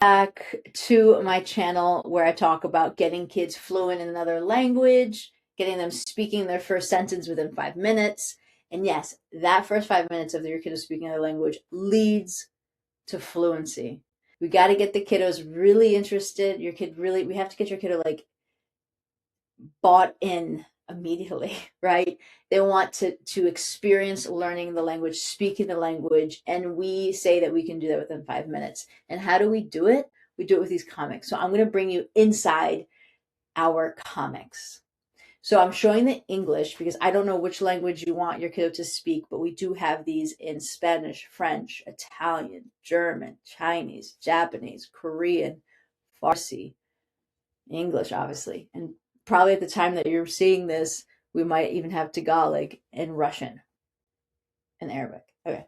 Back to my channel where I talk about getting kids fluent in another language, getting them speaking their first sentence within 5 minutes. And yes, that first 5 minutes of your kiddo speaking another language leads to fluency. We got to get the kiddos really interested. We have to get your kiddo like bought in immediately, right? They want to experience learning the language, speaking the language, and we say that we can do that within 5 minutes. And how do we do it? We do it with these comics. So I'm going to bring you inside our comics. So I'm showing the English because I don't know which language you want your kiddo to speak, but we do have these in Spanish, French, Italian, German, Chinese, Japanese, Korean, Farsi, English, obviously. And probably at the time that you're seeing this, we might even have Tagalog and Russian and Arabic. Okay.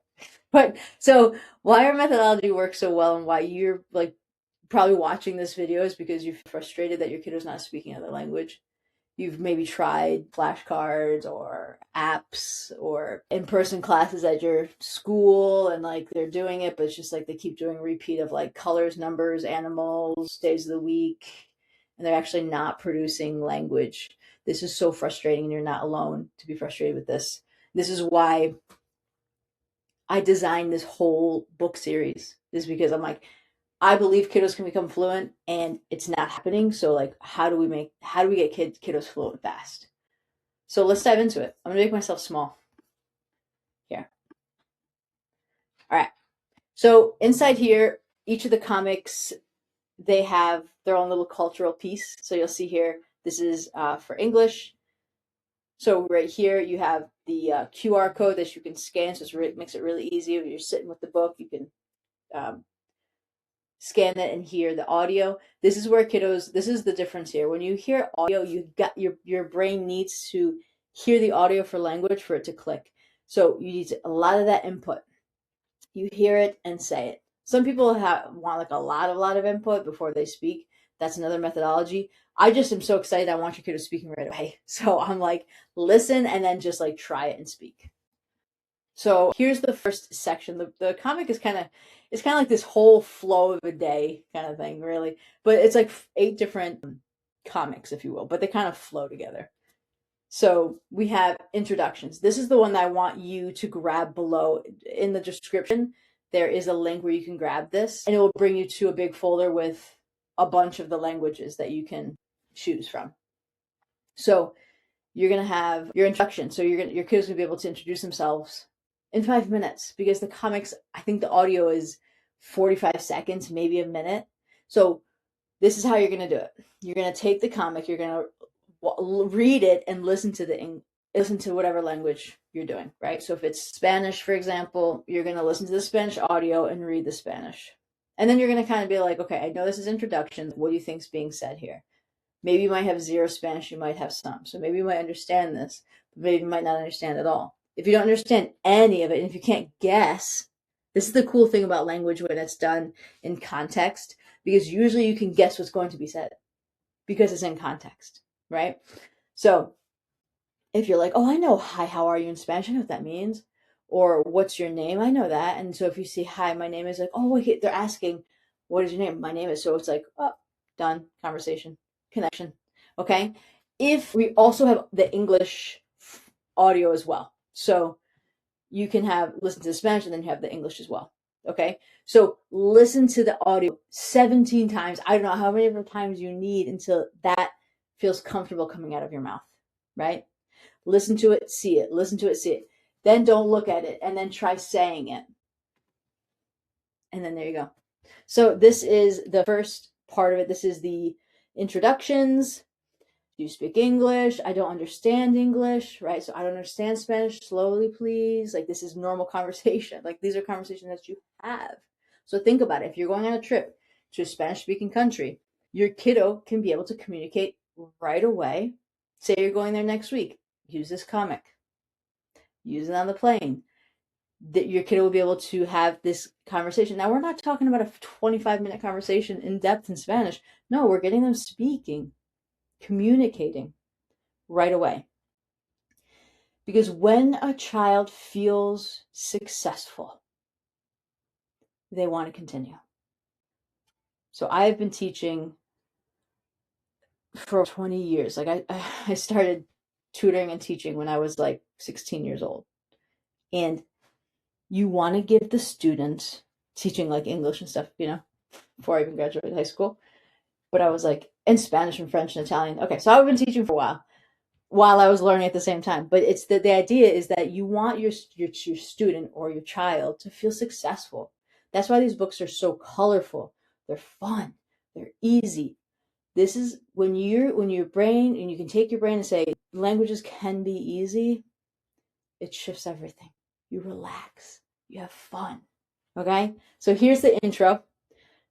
But so why our methodology works so well and why you're like probably watching this video is because you're frustrated that your kiddo's not speaking another language. You've maybe tried flashcards or apps or in-person classes at your school and like they're doing it, but it's just like they keep doing a repeat of like colors, numbers, animals, days of the week, and they're actually not producing language. This is so frustrating, and you're not alone to be frustrated with this. This is why I designed this whole book series, is because I'm like, I believe kiddos can become fluent and it's not happening. So like how do we get kiddos fluent fast? So let's dive into it. I'm gonna make myself small here. All right. So inside here, each of the comics, they have their own little cultural piece. So you'll see here, this is for English. So right here, you have the QR code that you can scan. So it makes it really easy. If you're sitting with the book, you can um, scan it and hear the audio. This is where kiddos, this is the difference here. When you hear audio, you got your brain needs to hear the audio for language for it to click. So you need a lot of that input. You hear it and say it. Some people want like a lot of input before they speak. That's another methodology. I just am so excited. I want your kiddo speaking right away. So I'm like, listen and then just like try it and speak. So here's the first section. The comic is kind of like this whole flow of a day kind of thing, really. But it's like 8 different comics, if you will, but they kind of flow together. So we have introductions. This is the one that I want you to grab below in the description. There is a link where you can grab this, and it will bring you to a big folder with a bunch of the languages that you can choose from. So you're gonna have your introduction. So your kids will be able to introduce themselves in 5 minutes because the comics, I think the audio is 45 seconds, maybe a minute. So this is how you're gonna do it. You're gonna take the comic, you're gonna read it and listen to whatever language you're doing, right? So if it's Spanish, for example, you're gonna listen to the Spanish audio and read the Spanish. And then you're gonna kind of be like, okay, I know this is introduction. What do you think's being said here? Maybe you might have zero Spanish, you might have some. So maybe you might understand this, but maybe you might not understand at all. If you don't understand any of it, and if you can't guess, this is the cool thing about language when it's done in context, because usually you can guess what's going to be said because it's in context, right? So if you're like, oh, I know hi, how are you in Spanish, I know what that means. Or what's your name? I know that. And so if you see hi, my name is like, oh, wait, they're asking, what is your name? My name is. So it's like, oh, done, conversation, connection. Okay. If we also have the English audio as well. So you can listen to the Spanish and then you have the English as well. Okay. So listen to the audio 17 times. I don't know how many times you need until that feels comfortable coming out of your mouth, right? Listen to it, see it, listen to it, see it. Then don't look at it and then try saying it. And then there you go. So this is the first part of it. This is the introductions. Do you speak English? I don't understand English, right? So I don't understand Spanish. Slowly, please. Like this is normal conversation. Like these are conversations that you have. So think about it. If you're going on a trip to a Spanish speaking country, your kiddo can be able to communicate right away. Say you're going there next week. Use this comic. Use it on the plane. That your kid will be able to have this conversation. Now, we're not talking about a 25-minute conversation in depth in Spanish. No, we're getting them speaking, communicating right away. Because when a child feels successful, they want to continue. So I've been teaching for 20 years. Like I started tutoring and teaching when I was like 16 years old. And you want to give the students teaching like English and stuff, before I even graduated high school. But I was like, and Spanish and French and Italian. Okay, so I've been teaching for a while I was learning at the same time. But it's the idea is that you want your student or your child to feel successful. That's why these books are so colorful. They're fun. They're easy. This is when your brain, and you can take your brain and say languages can be easy. It shifts everything. You relax. You have fun. Okay? So here's the intro,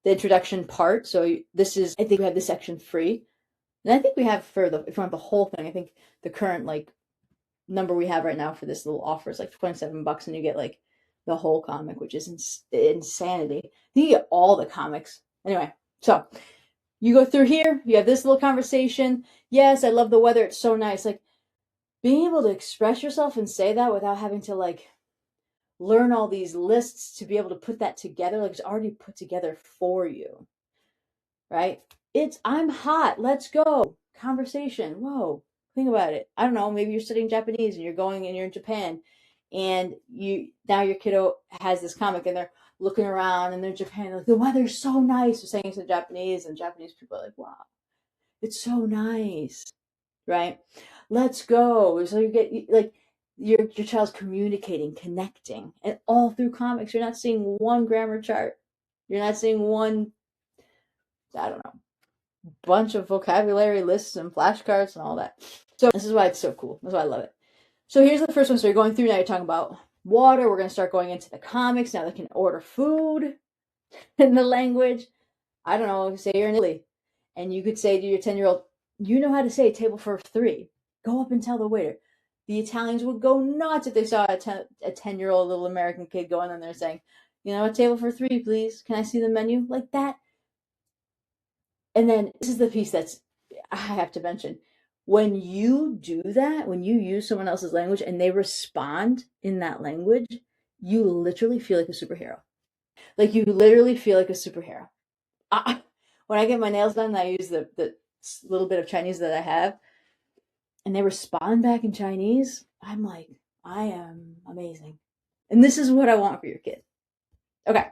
the introduction part. So this is, I think we have this section free. And I think we have if you want the whole thing, I think the current like number we have right now for this little offer is like $27 and you get like the whole comic, which is insanity. You get all the comics. Anyway, so you go through here, you have this little conversation. Yes, I love the weather. It's so nice. Like being able to express yourself and say that without having to like learn all these lists to be able to put that together. Like it's already put together for you, right? I'm hot. Let's go. Conversation. Whoa. Think about it. I don't know. Maybe you're studying Japanese and you're in Japan and now your kiddo has this comic and they're looking around and they're in Japan. Like the weather's so nice. They're saying it's in Japanese and Japanese people are like, wow, it's so nice. Right? Let's go. So you get like your child's communicating, connecting, and all through comics. You're not seeing one grammar chart. You're not seeing one, I don't know, bunch of vocabulary lists and flashcards and all that. So this is why it's so cool. That's why I love it. So here's the first one. So you're going through now. You're talking about water. We're going to start going into the comics. Now they can order food in the language. I don't know. Say you're in Italy, and you could say to your 10-year-old, you know how to say table for 3. Go up and tell the waiter. The Italians would go nuts if they saw a 10-year-old little American kid going in there saying, a table for 3, please. Can I see the menu? Like that. And then this is the piece that's I have to mention. When you do that, when you use someone else's language and they respond in that language, you literally feel like a superhero. Like you literally feel like a superhero. When I get my nails done, I use the little bit of Chinese that I have, and they respond back in Chinese. I'm like, I am amazing. And this is what I want for your kid. Okay,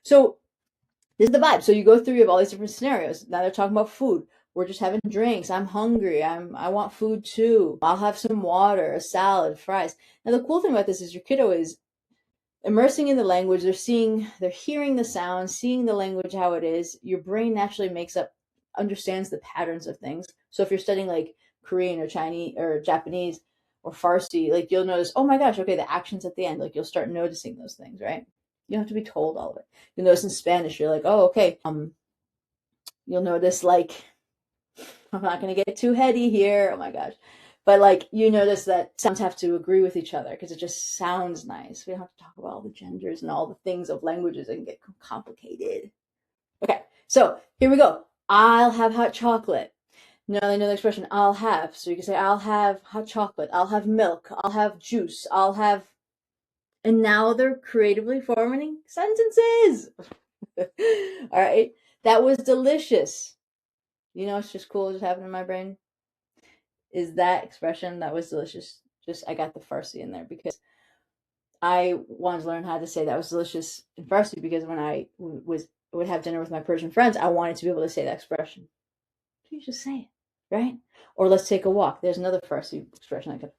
so this is the vibe. So you go through, you have all these different scenarios. Now they're talking about food. We're just having drinks. I'm hungry. I want food too. I'll have some water, a salad, fries. Now the cool thing about this is your kiddo is immersing in the language. They're hearing the sound, seeing the language how it is. Your brain naturally understands the patterns of things. So if you're studying like Korean or Chinese or Japanese or Farsi, like you'll notice, oh my gosh, okay, the actions at the end, like you'll start noticing those things, right? You don't have to be told all of it. You'll notice in Spanish, you're like, oh, okay. You'll notice like, I'm not going to get too heady here. Oh my gosh. But like you notice that sounds have to agree with each other because it just sounds nice. We don't have to talk about all the genders and all the things of languages that can get complicated. Okay, so here we go. I'll have hot chocolate. Now they know the expression I'll have. So you can say I'll have hot chocolate. I'll have milk. I'll have juice. I'll have. And now they're creatively forming sentences. All right. That was delicious. It's just cool just happened in my brain. Is that expression that was delicious? Just I got the Farsi in there because I wanted to learn how to say that was delicious in Farsi because when I would have dinner with my Persian friends, I wanted to be able to say that expression. So you just say it, right? Or let's take a walk. There's another Farsi expression I could.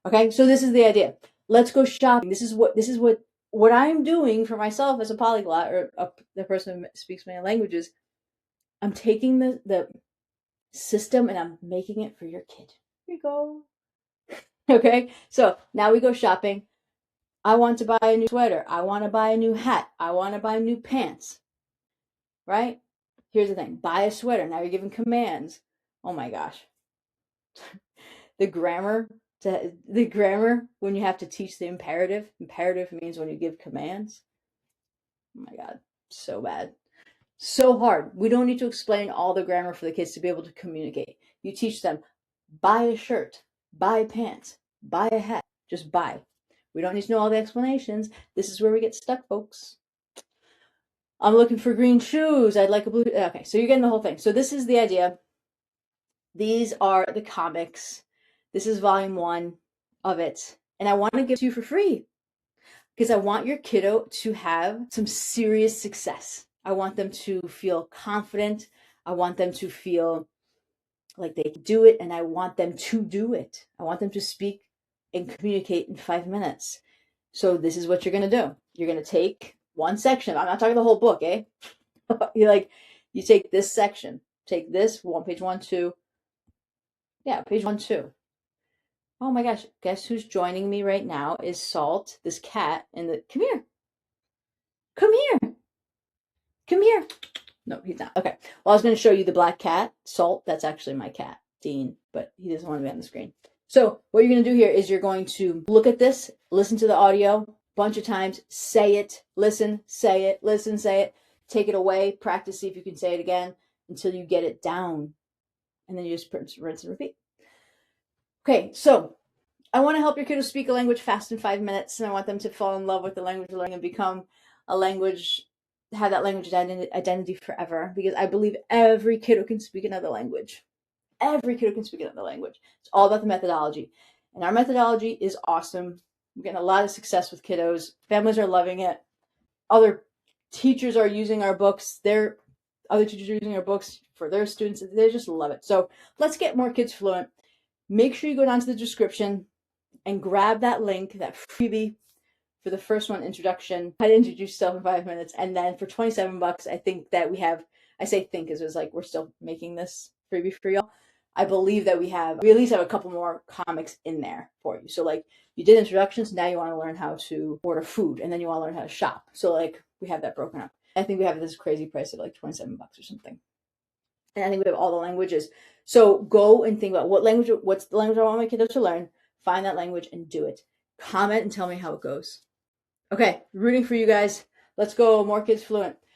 Okay, so this is the idea. Let's go shopping. This is what I'm doing for myself as a polyglot or the person who speaks many languages. I'm taking the system and I'm making it for your kid. Here you go. Okay, so now we go shopping. I want to buy a new sweater. I want to buy a new hat. I want to buy new pants. Right? Here's the thing. Buy a sweater. Now you're giving commands. Oh my gosh. The grammar when you have to teach the imperative. Imperative means when you give commands. Oh my God. So bad. So hard. We don't need to explain all the grammar for the kids to be able to communicate. You teach them, buy a shirt, buy pants, buy a hat. Just buy. We don't need to know all the explanations. This is where we get stuck, folks. I'm looking for green shoes. I'd like a blue. Okay, so you're getting the whole thing. So this is the idea. These are the comics. This is volume 1 of it. And I want to give it to you for free because I want your kiddo to have some serious success. I want them to feel confident. I want them to feel like they can do it, and I want them to do it. I want them to speak and communicate in 5 minutes. So this is what you're going to do. You're going to take one section. I'm not talking the whole book, eh? You take this section. Take this one, page 1, 2. Yeah, page 1, 2. Oh my gosh, guess who's joining me right now is Salt, this cat, and come here. Come here. Come here. No, he's not. Okay. Well, I was going to show you the black cat, Salt. That's actually my cat, Dean, but he doesn't want to be on the screen. So what you're going to do here is you're going to look at this, listen to the audio a bunch of times, say it, listen, say it, listen, say it, take it away, practice, see if you can say it again until you get it down. And then you just rinse and repeat. Okay, so I want to help your kiddo speak a language fast in 5 minutes, and I want them to fall in love with the language they're learning and become a language, have that language identity forever, because I believe every kiddo can speak another language. Every kiddo can speak another language. It's all about the methodology. And our methodology is awesome. We're getting a lot of success with kiddos. Families are loving it. Other teachers are using our books. Other teachers are using our books for their students. They just love it. So let's get more kids fluent. Make sure you go down to the description and grab that link, that freebie for the first one, introduction, how to introduce yourself in 5 minutes. And then for $27, I think that we have, I say think because it was like, we're still making this freebie for y'all. I believe that we at least have a couple more comics in there for you. So like you did introductions, now you want to learn how to order food, and then you want to learn how to shop. So like we have that broken up. I think we have this crazy price of like $27 or something. And I think we have all the languages. So go and think about what's the language I want my kiddos to learn, find that language and do it. Comment and tell me how it goes. Okay, rooting for you guys. Let's go, more kids fluent.